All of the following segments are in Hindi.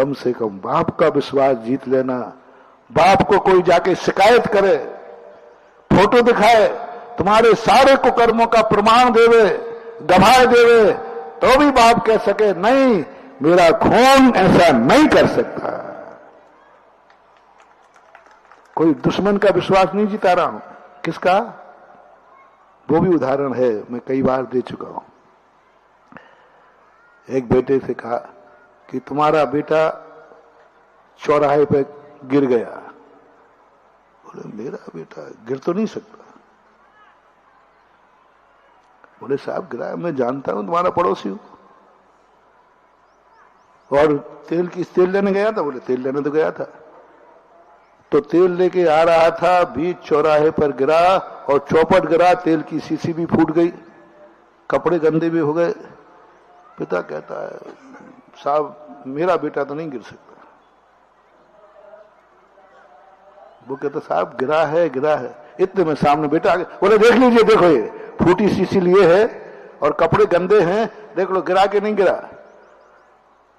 कम से कम बाप का विश्वास जीत लेना। बाप को कोई जाके शिकायत करे, फोटो दिखाए, तुम्हारे सारे कुकर्मों का प्रमाण देवे, गवाह देवे, तो भी बाप कह सके नहीं, मेरा खून ऐसा नहीं कर सकता। कोई दुश्मन का विश्वास नहीं जीता रहा हूं। किसका? वो भी उदाहरण है, मैं कई बार दे चुका हूं। एक बेटे से कहा कि तुम्हारा बेटा चौराहे पे गिर गया। बोले मेरा बेटा गिर तो नहीं सकता। बोले साहब गिरा, मैं जानता हूं, तुम्हारा पड़ोसी हूं। और तेल लेने गया था? बोले तेल लेने तो गया था। तो तेल लेके आ रहा था, बीच चौराहे पर गिरा और चौपट गिरा, तेल की शीशी भी फूट गई, कपड़े गंदे भी हो गए। पिता कहता है साहब मेरा बेटा तो नहीं गिर सकता। वो कहता साहब गिरा है, गिरा है। इतने में सामने बेटा आ गया। बोले देख लीजिए, देखो ये फूटी शीशी लिए है और कपड़े गंदे हैं, देख लो गिरा के नहीं गिरा।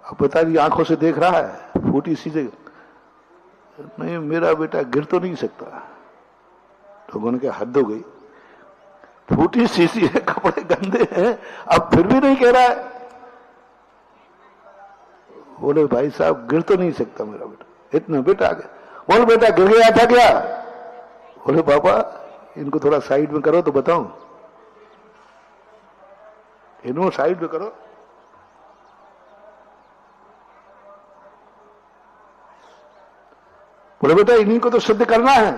अब पिताजी आंखों से देख रहा है, फूटी शीशी, नहीं मेरा बेटा गिर तो नहीं सकता। तो उनके हद हो गई, फूटी शीशी है, कपड़े गंदे हैं, अब फिर भी नहीं कह रहा है। बोले भाई साहब गिर तो नहीं सकता मेरा बेटा। इतना बेटा आ गया। बोल बेटा गिर गया था क्या? बोले पापा इनको थोड़ा साइड में करो तो बताऊं। इनको साइड में करो। बोले बेटा इन्हीं को तो सिद्ध करना है।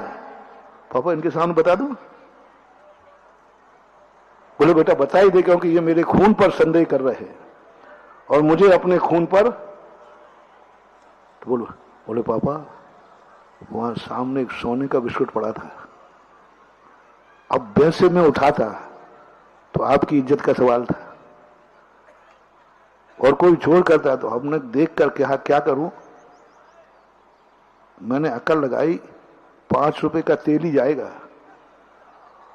पापा इनके सामने बता दूं? बोले बेटा बता ही दे, क्योंकि ये मेरे खून पर संदेह कर रहे हैं और मुझे अपने खून पर। तो बोले पापा वहां सामने एक सोने का बिस्कुट पड़ा था, अब वैसे मैं उठाता तो आपकी इज्जत का सवाल था, और कोई चोर करता तो हमने देख कर कहा क्या करूं। मैंने अकल लगाई, 5 रुपए का तेल ही जाएगा,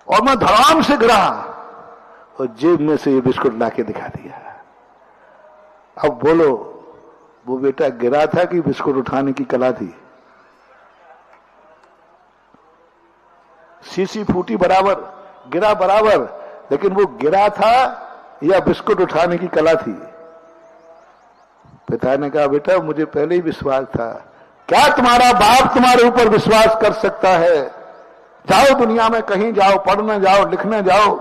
और मैं धड़ाम से गिरा और जेब में से ये बिस्कुट लाके दिखा दिया। अब बोलो वो बेटा गिरा था कि बिस्कुट उठाने की कला थी? शीशी फूटी बराबर, गिरा बराबर, लेकिन वो गिरा था या बिस्कुट उठाने की कला थी? पिता ने कहा बेटा मुझे पहले ही विश्वास था। क्या तुम्हारा बाप तुम्हारे ऊपर विश्वास कर सकता है? जाओ दुनिया में कहीं जाओ, पढ़ने जाओ, लिखने जाओ,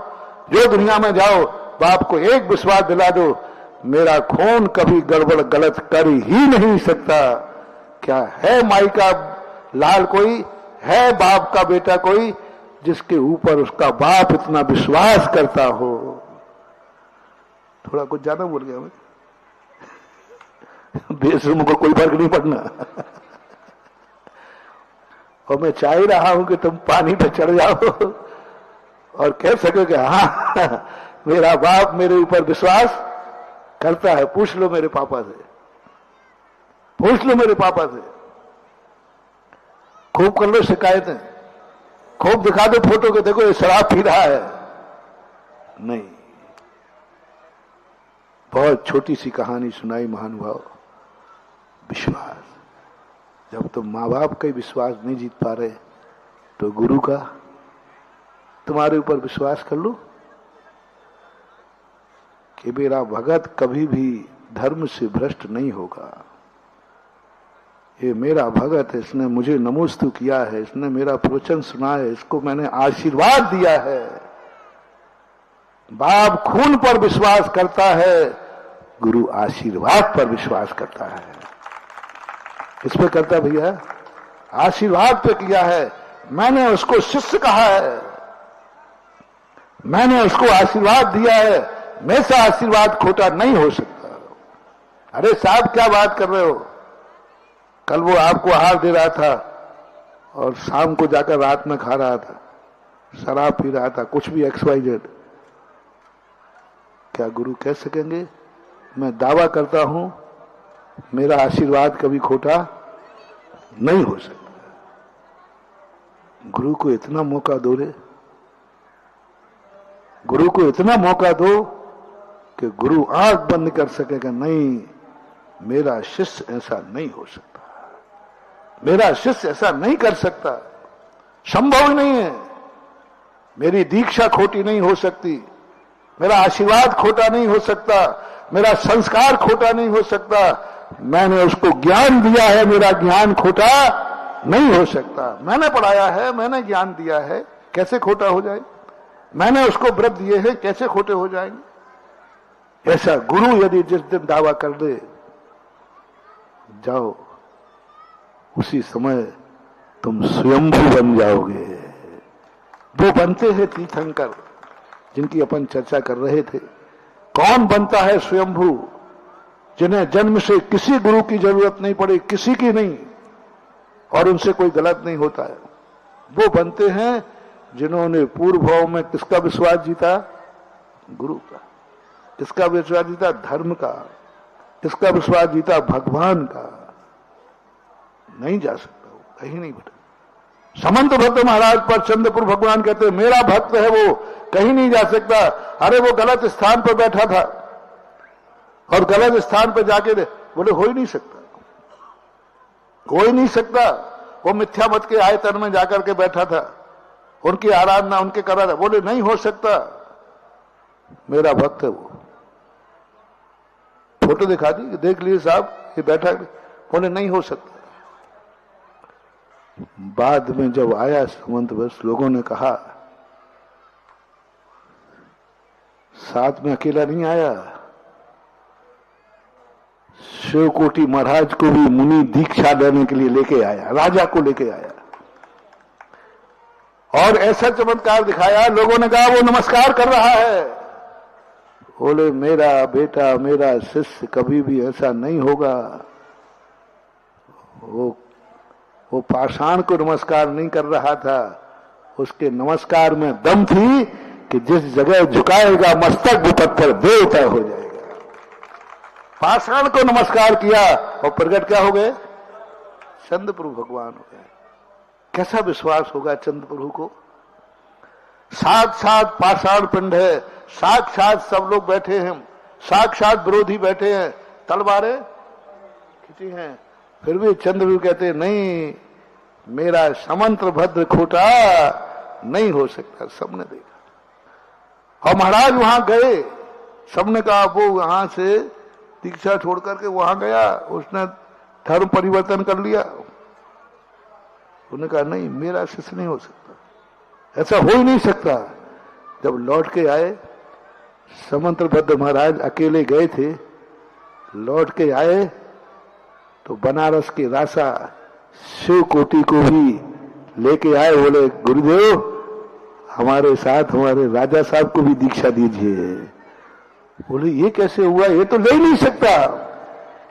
जो दुनिया में जाओ, बाप को एक विश्वास दिला दो, मेरा खून कभी गड़बड़ गलत कर ही नहीं सकता। क्या है माई का लाल कोई, है बाप का बेटा कोई जिसके ऊपर उसका बाप इतना विश्वास करता हो? थोड़ा कुछ ज्यादा बोल गया मैं। बेशर्म को कोई फर्क नहीं पड़ना। और मैं चाह ही रहा हूं कि तुम पानी पे चढ़ जाओ और कह सको कि हाँ मेरा बाप मेरे ऊपर विश्वास करता है। पूछ लो मेरे पापा से, पूछ लो मेरे पापा से, खूब कर लो शिकायतें, खूब दिखा दो फोटो के, देखो ये शराब पी रहा है। नहीं, बहुत छोटी सी कहानी सुनाई महानुभाव। विश्वास, जब तुम माँ बाप का विश्वास नहीं जीत पा रहे तो गुरु का तुम्हारे ऊपर विश्वास कर लो कि मेरा भगत कभी भी धर्म से भ्रष्ट नहीं होगा। ये मेरा भगत है, इसने मुझे नमोस्तु किया है, इसने मेरा प्रवचन सुना है, इसको मैंने आशीर्वाद दिया है। बाप खून पर विश्वास करता है, गुरु आशीर्वाद पर विश्वास करता है। किस पे करता भैया? आशीर्वाद पे किया है। मैंने उसको शिष्य कहा है, मैंने उसको आशीर्वाद दिया है, मेरे से आशीर्वाद खोटा नहीं हो सकता। अरे साहब क्या बात कर रहे हो? कल वो आपको आहार दे रहा था और शाम को जाकर रात में खा रहा था, शराब पी रहा था, कुछ भी XYZ। क्या गुरु कह सकेंगे मैं दावा करता हूं मेरा आशीर्वाद कभी खोटा नहीं हो सकता? गुरु को इतना मौका दो रे, गुरु को इतना मौका दो कि गुरु आंख बंद कर सकेगा नहीं, मेरा शिष्य ऐसा नहीं हो सकता, मेरा शिष्य ऐसा नहीं कर सकता, संभव ही नहीं है। मेरी दीक्षा खोटी नहीं हो सकती, मेरा आशीर्वाद खोटा नहीं हो सकता, मेरा संस्कार खोटा नहीं हो सकता, मैंने उसको ज्ञान दिया है, मेरा ज्ञान खोटा नहीं हो सकता। मैंने पढ़ाया है, मैंने ज्ञान दिया है, कैसे खोटा हो जाए? मैंने उसको व्रत दिए हैं, कैसे खोटे हो जाएंगे? ऐसा गुरु यदि जिस दिन दावा कर दे, जाओ उसी समय तुम स्वयंभू बन जाओगे। वो बनते हैं तीर्थंकर जिनकी अपन चर्चा कर रहे थे। कौन बनता है स्वयंभू? जिन्हें जन्म से किसी गुरु की जरूरत नहीं पड़ी, किसी की नहीं, और उनसे कोई गलत नहीं होता है। वो बनते हैं जिन्होंने पूर्व भाव में किसका विश्वास जीता? गुरु का। किसका विश्वास जीता? धर्म का। किसका विश्वास जीता? भगवान का। नहीं जा सकता, वो कहीं नहीं बैठा। समंत भक्त महाराज पर चंद्रपुर भगवान कहते हैं, मेरा भक्त है वो कहीं नहीं जा सकता। अरे वो गलत स्थान पर बैठा था और गलत स्थान पर जाके बोले हो ही नहीं सकता, हो ही नहीं सकता। वो मिथ्या मत के आयतन में जाकर के बैठा था, उनकी आराधना उनके करा था, बोले नहीं हो सकता, मेरा भक्त है वो। फोटो दिखा दी, देख लिए साहब ये बैठा, बोले नहीं हो सकता। बाद में जब आया समंत बस, लोगों ने कहा साथ में अकेला नहीं आया, शिवकोटि महाराज को भी मुनि दीक्षा देने के लिए लेके आया, राजा को लेके आया, और ऐसा चमत्कार दिखाया। लोगों ने कहा वो नमस्कार कर रहा है। बोले मेरा बेटा, मेरा शिष्य कभी भी ऐसा नहीं होगा। वो पाषाण को नमस्कार नहीं कर रहा था, उसके नमस्कार में दम थी कि जिस जगह झुकाएगा मस्तक वो पत्थर देवता हो जाएगा। पाषाण को नमस्कार किया और प्रकट क्या हो गए? चंद्रप्रभु भगवान हो गए। कैसा विश्वास होगा चंद्रप्रभु को? साक्षात पाषाण पिंड है, साक्षात सब लोग बैठे हैं, साक्षात विरोधी बैठे हैं, तलवारें खींची हैं, फिर भी चंद्रप्रभु कहते नहीं, मेरा समंत्र भद्र खोटा नहीं हो सकता। सबने देखा और महाराज वहां गए, सबने कहा वो वहां से दीक्षा छोड़ करके वहां गया, उसने धर्म परिवर्तन कर लिया। उन्होंने कहा नहीं, मेरा शिष्य नहीं हो सकता, ऐसा हो ही नहीं सकता। जब लौट के आए, समंत्र भद्र महाराज अकेले गए थे, लौट के आए तो बनारस के रासा शिवकोटि को भी लेके आए। बोले गुरुदेव हमारे साथ हमारे राजा साहब को भी दीक्षा दीजिए। बोले ये कैसे हुआ? ये तो ले नहीं सकता,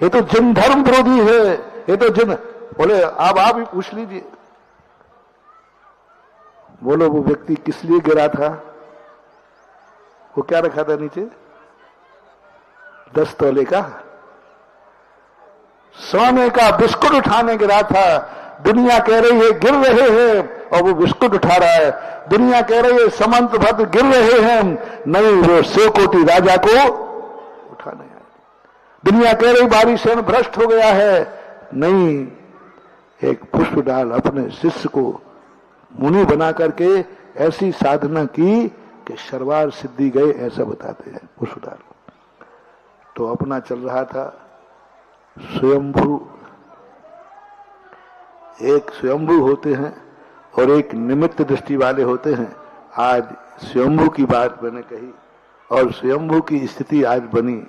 ये तो जिन धर्म विरोधी है, ये तो जिन। बोले आप ही पूछ लीजिए। बोलो वो व्यक्ति किस लिए गिरा था? वो क्या रखा था नीचे? 10 तोले का सोने का बिस्कुट उठाने गिरा था। दुनिया कह रही है गिर रहे हैं और वो बिस्कुट उठा रहा है। दुनिया कह रही है समंत भद्र गिर रहे हैं, नहीं, वो शिवकोटि राजा को उठाने आए। दुनिया कह रही बारिशेन भ्रष्ट हो गया है, नहीं, एक पुष्प डाल अपने शिष्य को मुनि बना करके ऐसी साधना की कि शर्वार सिद्धि गए, ऐसा बताते हैं पुष्प डाल। तो अपना चल रहा था स्वयंभू। एक स्वयंभू होते हैं और एक निमित्त दृष्टि वाले होते हैं। आज स्वयंभू की बात मैंने कही और स्वयंभू की स्थिति आज बनी।